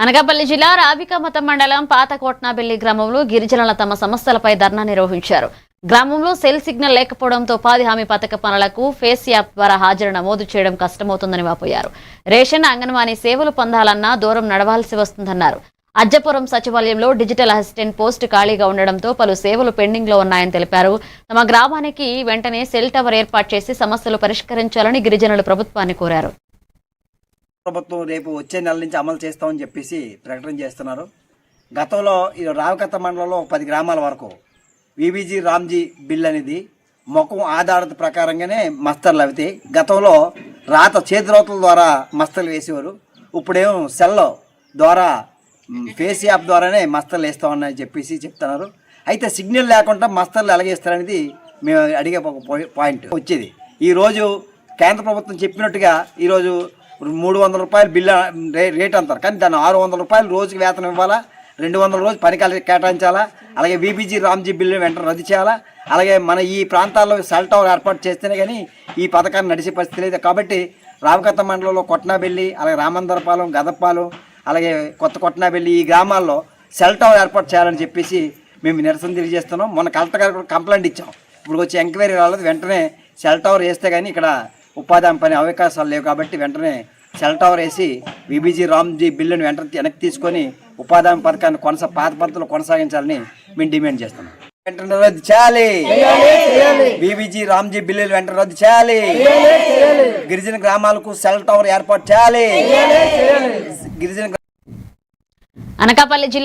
అనకాపల్లి జిల్లా రావికమతం మండలం పాత కోట్నాబెల్లి గ్రామంలో గిరిజనుల తమ సమస్యలపై ధర్నా నిర్వహించారు. గ్రామంలో సెల్ సిగ్నల్ లేకపోవడంతో ఉపాధి హామీ పథక పనులకు ఫేస్ యాప్ ద్వారా హాజరు నమోదు చేయడం కష్టమవుతుందని వాపోయారు. రేషన్, అంగన్వాడీ సేవలు పొందాలన్నా దూరం నడవాల్సి వస్తుందన్నారు. అజ్జపురం సచివాలయంలో డిజిటల్ అసిస్టెంట్ పోస్టు ఖాళీగా ఉండడంతో పలు సేవలు పెండింగ్ లో ఉన్నాయని తెలిపారు. తమ గ్రామానికి వెంటనే సెల్ టవర్ ఏర్పాటు చేసి సమస్యలు పరిష్కరించాలని గిరిజనులు ప్రభుత్వాన్ని కోరారు. ప్రభుత్వం రేపు వచ్చే నెల నుంచి అమలు చేస్తామని చెప్పేసి ప్రకటన చేస్తున్నారు. గతంలో ఈ రావికత్త మండలంలో 10 గ్రామాల వరకు విబీజీ రామ్జీ బిల్ అనేది ముఖం ఆధారిత ప్రకారంగానే మస్తర్లు అవితే గతంలో చేతిరోతల ద్వారా మస్తర్లు వేసేవారు. ఇప్పుడేమో సెల్ ద్వారా ఫేస్ యాప్ ద్వారానే మస్తర్లు వేస్తామని చెప్పేసి చెప్తున్నారు. అయితే సిగ్నల్ లేకుండా మస్తర్లు ఎలాగేస్తారనేది మేము అడిగే ఒక పాయింట్ వచ్చేది. ఈరోజు కేంద్ర ప్రభుత్వం చెప్పినట్టుగా ఈరోజు 300 రూపాయలు బిల్లు రేట్ అంటారు, కానీ దాన్ని 600 రూపాయలు రోజుకి వేతనం ఇవ్వాలా, 200 రోజు పని కేటాయించాలా. అలాగే విబీజీ రామ్జీ బిల్లు వెంటనే రద్దు చేయాలా. అలాగే మన ఈ ప్రాంతాల్లో సెల్ టవర్ ఏర్పాటు చేస్తేనే కానీ ఈ పథకాన్ని నడిచే పరిస్థితి లేదు. కాబట్టి రావికత్త మండలంలో కొట్నాబెల్లి, అలాగే రామందరపాలెం, గదప్పాలెం, అలాగే కొత్త కొట్నాబెల్లి ఈ గ్రామాల్లో సెల్ టవర్ ఏర్పాటు చేయాలని చెప్పేసి మేము నిరసన తెలియజేస్తున్నాం. మొన్న కలెక్టర్ గారు కూడా కంప్లైంట్ ఇచ్చాం. ఇప్పుడు వచ్చి ఎంక్వైరీ రాలేదు. వెంటనే సెల్ టవర్ వేస్తే కానీ ఇక్కడ ఉపాధి పని అవకాశాలు లేవు. కాబట్టి వెంటనే సెల్ టవర్ వేసి విబీజీ రామ్జీ బిల్లును వెనక్కి తీసుకొని ఉపాధి పథకాన్ని పాత పద్ధతిలో కొనసాగించాలని మేము డిమాండ్ చేస్తున్నాం. వెంటనే రద్దు చేయాలి. విబీజీ రామ్జీ బిల్లులు వెంటనే రద్దు చేయాలి. గిరిజన గ్రామాలకు సెల్ టవర్ ఏర్పాటు చేయాలి. గిరిజన అనకాపల్లి జిల్లా